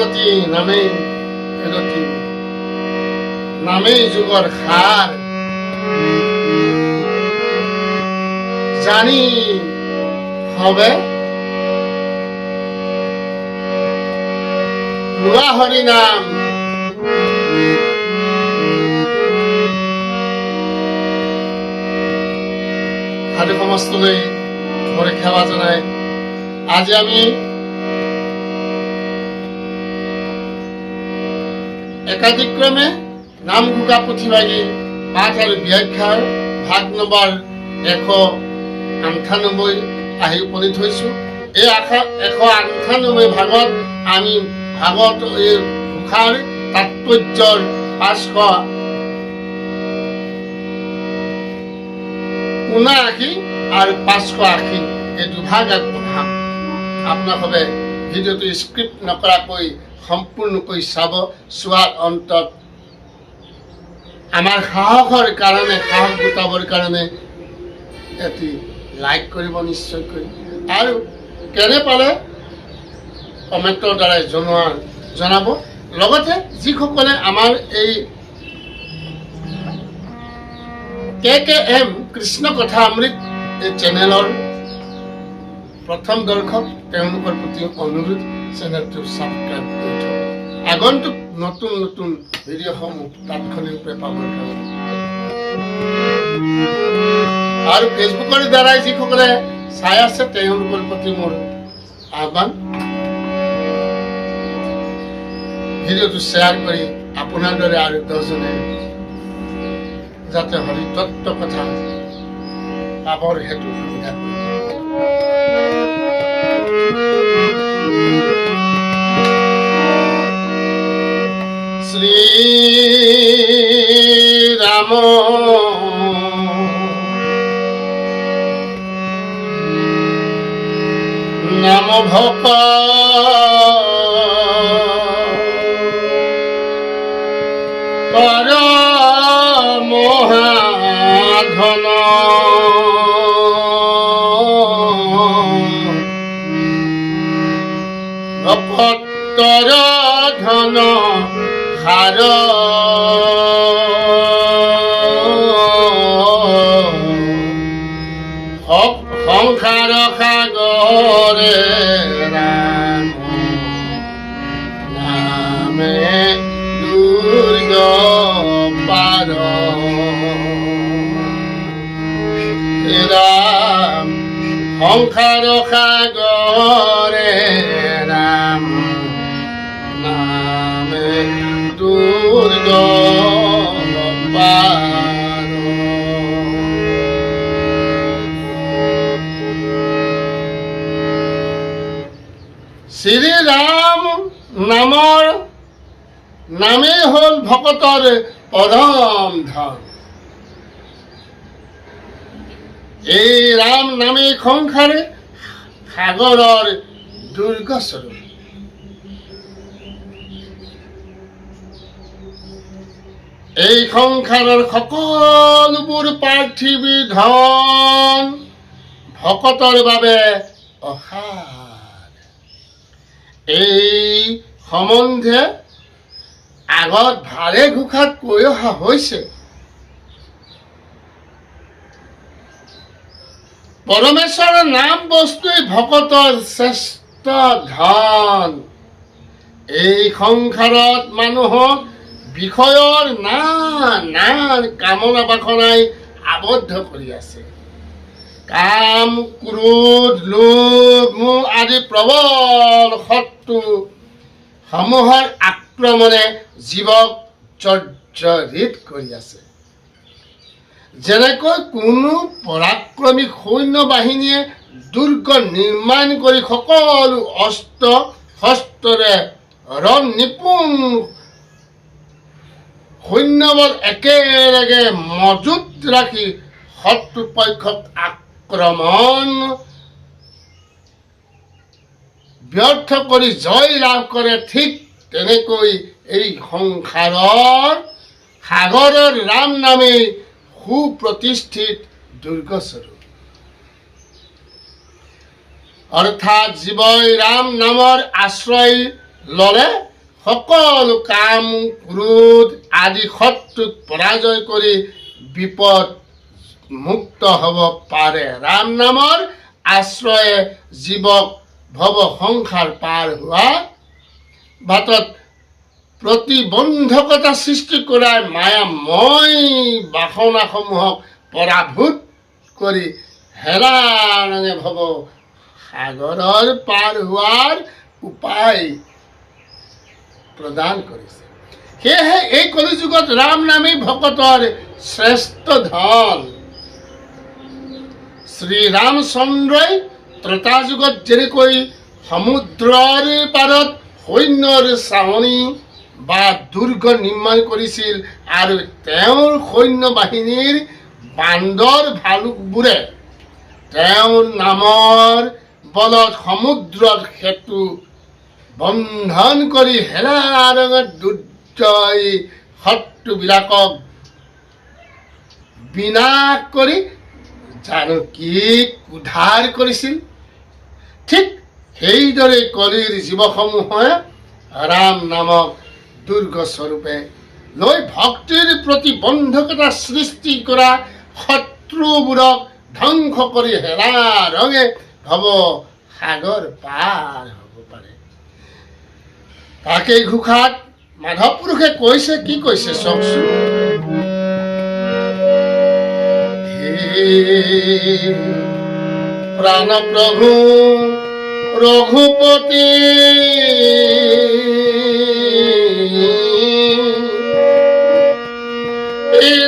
ভগৱতী নামেই ফেৰতি নামেই যুগৰ সাৰ জানি হবে লোৱা হৰি নাম সাধু সমাজলৈ মোৰ সেৱা জনাই আজি আমি একাদিক্ৰমে নাম ঘোষা পুথিভাগী পাঠ আৰু ব্যাখ্যাৰ ভাগ নম্বৰ 198 আহি উপনীত হৈছো। এই 198 ভাগত আমি ভাগৱত এই ঘোষাৰ তাৎপৰ্যৰ 579 আৰু 580 এই দুভাগ আগবঢ়াম। আপোনালোকে ভিডিঅ'টো স্ক্ৰিপ্ট নকৰাকৈ সম্পূৰ্ণকৈ চাব। চোৱাৰ অন্তত আমাৰ সাহসৰ কাৰণে সাহস গোটাবৰ কাৰণে এটি লাইক কৰিব নিশ্চয়কৈ আৰু কেনে পালে কমেণ্টৰ দ্বাৰাই জনাব। লগতে যিসকলে আমাৰ এই KKM কৃষ্ণ কথা অমৃত এই চেনেলৰ প্ৰথম দৰ্শক তেওঁলোকৰ প্ৰতি অনুৰোধ চেনেলটো ছাবস্ক্ৰাইব কৰি থওক আগন্তুক নতুন নতুন ভিডিঅ'সমূহ তাৎক্ষণিকভাৱে পাবৰ কাৰণে। আৰু ফেচবুকৰ দ্বাৰাই যিসকলে চাই আছে তেওঁলোকৰ প্ৰতি মোৰ আহ্বান, ভিডিঅ'টো শ্বেয়াৰ কৰি আপোনাৰ দৰে আৰু 10জনে যাতে হৰি তত্ত্ব কথা পাবৰ হেতু সুবিধা কৰি শ্ৰী ৰাম নাম ভক কৰ মহাধন ভকতৰ ধন সাৰ সংসাৰ সাগৰে ৰাম নামে দুৰ্গ পাৰ ৰাম সংসাৰ সাগৰে ৰাম নামে দুৰ্গ পাৰ। শ্ৰী ৰাম নামৰ নামেই হ'ল ভকতৰ পৰম ধন। এই ৰাম নামেই সংসাৰে সাগৰৰ দুৰ্গ স্বৰূপ। এই সংসাৰৰ সকলোবোৰ পাৰ্থিৱী ধন ভকতৰ বাবে অসাৰ। এই সম্বন্ধে আগত ভালে ঘোষাত কৈ অহা হৈছে। পৰমেশ্বৰৰ নাম বস্তুৱেই ভকতৰ শ্ৰেষ্ঠ ধন। এই সংসাৰত মানুহক বিষয়ৰ নানান কামনা বাসনাই আবদ্ধ কৰি আছে। কাম ক্ৰোধ লোভ মোহ আদি প্ৰবল শত্ৰু সমূহৰ আক্ৰমণে জীৱক জৰ্জৰিত কৰি আছে। যেনেকৈ কোনো পৰাক্ৰমী সৈন্য বাহিনীয়ে দুৰ্গ নিৰ্মাণ কৰি সকলো অস্ত্ৰ শস্ত্ৰৰে ৰণ নিপুণ সৈন্যবল একেলগে মজুত ৰাখি শত্ৰুপক্ষক আক্ৰমণ ব্যৰ্থ কৰি জয় লাভ কৰে, ঠিক তেনেকৈ এই সংসাৰৰ সাগৰৰ ৰাম নামেই সুপ্ৰতিষ্ঠিত দুৰ্গস্বৰূপ। অৰ্থাৎ জীৱই ৰাম নামৰ আশ্ৰয় ললে সকলো কাম ক্ৰোধ আদি শত্ৰুক পৰাজয় কৰি বিপদ মুক্ত হ'ব পাৰে। ৰাম নামৰ আশ্ৰয়ে জীৱক ভৱ সংসাৰ পাৰ হোৱা বাটত প্ৰতিবন্ধকতা সৃষ্টি কৰাৰ মায়াময় বাসনাসমূহক পৰাভূত কৰি হেৰাৰঙে ভৱ সাগৰৰ পাৰ হোৱাৰ উপায় প্ৰদান কৰিছে। সেয়েহে এই কলিযুগত ৰাম নামেই ভকতৰ শ্ৰেষ্ঠ ধন। শ্ৰীৰামচন্দ্ৰই ত্ৰেতা যুগত যেনেকৈ সমুদ্ৰৰ পাৰত সৈন্যৰ ছাউনি বা দুৰ্গ নিৰ্মাণ কৰিছিল আৰু তেওঁৰ সৈন্য বাহিনীৰ বান্দৰ ভালুকবোৰে তেওঁৰ নামৰ বলত সমুদ্ৰৰ সেতু বন্ধন কৰি হেৰাৰঙত দুৰ্জয় শত্ৰুবিলাকক বিনাশ কৰি জানকীক উদ্ধাৰ কৰিছিল, ঠিক সেইদৰে কলিৰ জীৱসমূহে ৰাম নামক দুৰ্গ স্বৰূপে লৈ ভক্তিৰ প্ৰতিবন্ধকতা সৃষ্টি কৰা শত্ৰুবোৰক ধ্বংস কৰি হেৰাৰঙে ভৱ সাগৰ পাৰ হ'ব পাৰে। তাকেই ঘোষাত মাধৱ পুৰুষে কৈছে, কি কৈছে চাওকচোন। প্ৰাণ প্ৰভু ৰঘুপতি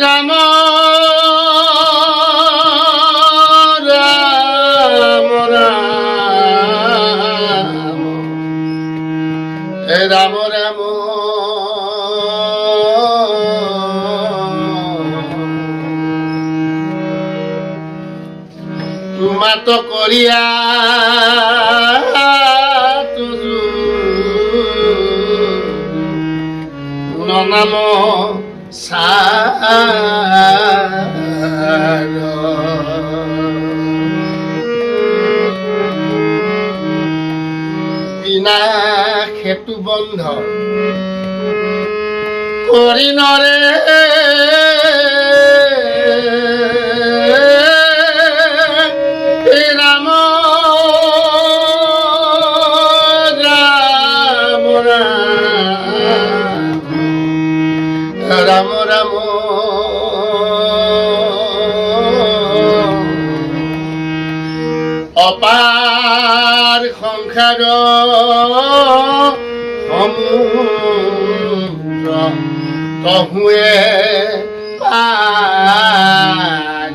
ৰাম ৰাম ৰাম ৰাম ৰাম তুমাত কৰিয়া নাম সাৰ বিনা সেতু বন্ধ কৰি নৰে ৰাম ৰাম ৰাম ৰাম অপাৰ সংসাৰ সমুদ্ৰ তহুৱে পাৰ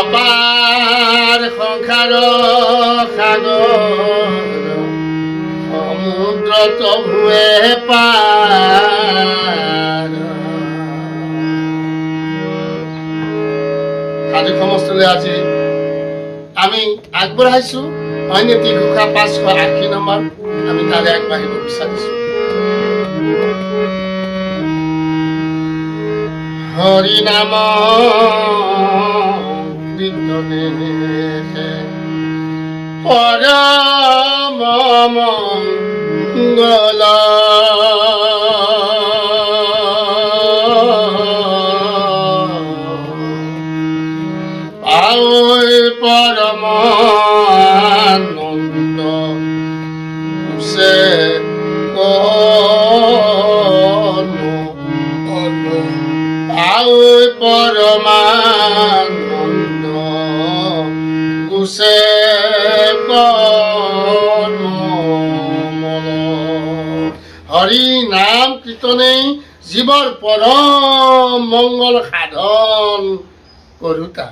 অপাৰ সংসাৰ সাগৰ সমুদ্ৰ তহুৱে পাৰ। সাধু সমষ্টিলৈ আজি আমি আগবঢ়াইছো ঐনিতী ঘোষা 580 নম্বৰ। আমি তালৈ আগবাঢ়িব বিচাৰিছো। হৰি নাম কীৰ্তনে পৰম মঙ্গল পাৱৈ পৰম আনন্দ সে পাৱৈ পৰমানন্দ গুছে হৰি নাম কীৰ্তনেই জীৱৰ পৰম মংগল সাধন কৰোতা।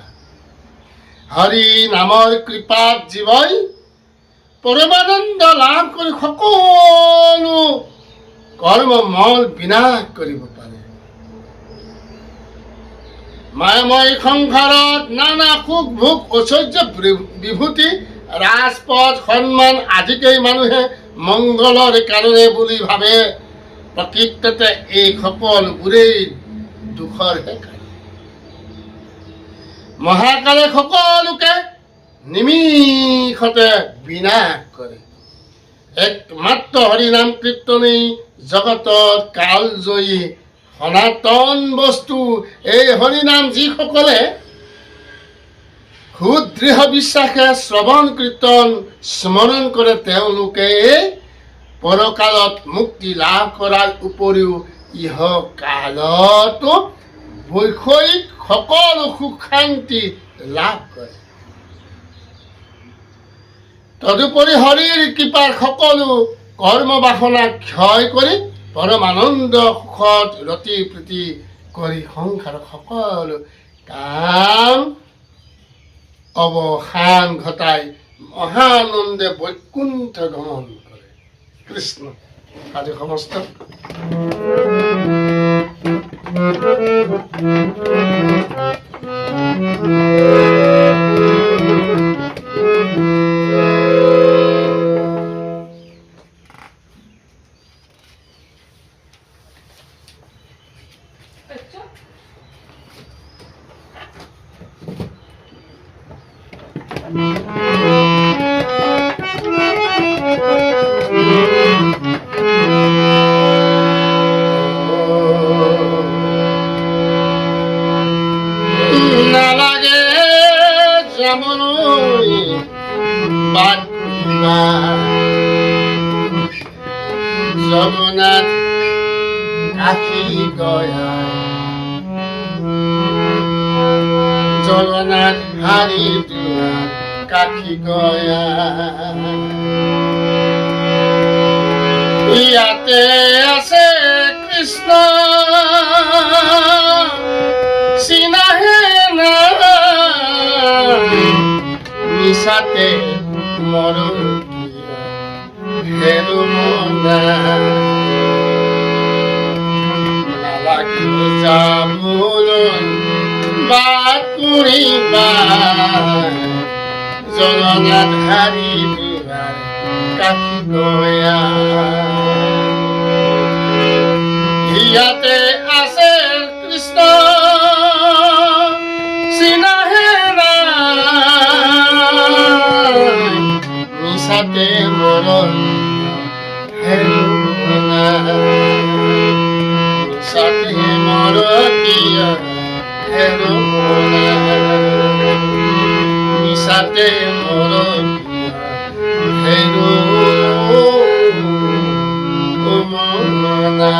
হৰি নামৰ কৃপাত জীৱই পৰমানন্দ লাভ কৰি সকলো কৰ্মমল বিনাশ কৰিব পাৰে। মায়াময় সংসাৰত নানা সুখ ভোগ ঐশ্বৰ্য বিভূতি ৰাজপথ সন্মান আদিকেই মানুহে মংগলৰ কাৰণে বুলি ভাবে। প্ৰকৃততে এই সকলোবোৰেই দুখৰহে কাৰণ। মহাকালে সকলোকে নিমিষতে বিনাশ কৰে। একমাত্ৰ হৰিনাম কীৰ্তনেই জগতৰ কালজয়ী সনাতন বস্তু। এই হৰিনাম যিসকলে সুদৃঢ় বিশ্বাসে শ্ৰৱণ কীৰ্তন স্মৰণ কৰে তেওঁলোকে পৰকালত মুক্তি লাভ কৰাৰ উপৰিও ইহকালতো বৈষয়িক সকলো সুখ শান্তি লাভ কৰে। তদুপৰি হৰিৰ কৃপাৰ সকলো কৰ্ম বাসনা ক্ষয় কৰি পৰমানন্দ সুখত ৰতি প্ৰীতি কৰি সংসাৰৰ সকলো কাম অৱসান ঘটাই মহানন্দে বৈকুণ্ঠ গমন কৰে। কৃষ্ণ আজি সমস্ত নালাগে যাবলৈ বাট ঘূৰিবা, জগন্নাথ কাশী গয়া, জগন্নাথ হাৰি দুৱাৰ কাশী গয়া। ইয়াতে আছে কৃষ্ণ চিনাহে মিছাতে মৰণ হেৰু মনা। নালাগিব যাবলৈ বাট ঘূৰিবা, জগন্নাথ হাৰি দুৱাৰ কাশী গয়া। ইয়াতে আছে কৃষ্ণ চিনাহে মিছাতে মৰণ হেৰু মনা। মিছাতে মৰতীয়া হেৰু মনা, মিছাতে মৰতীয়া হেৰু মনা।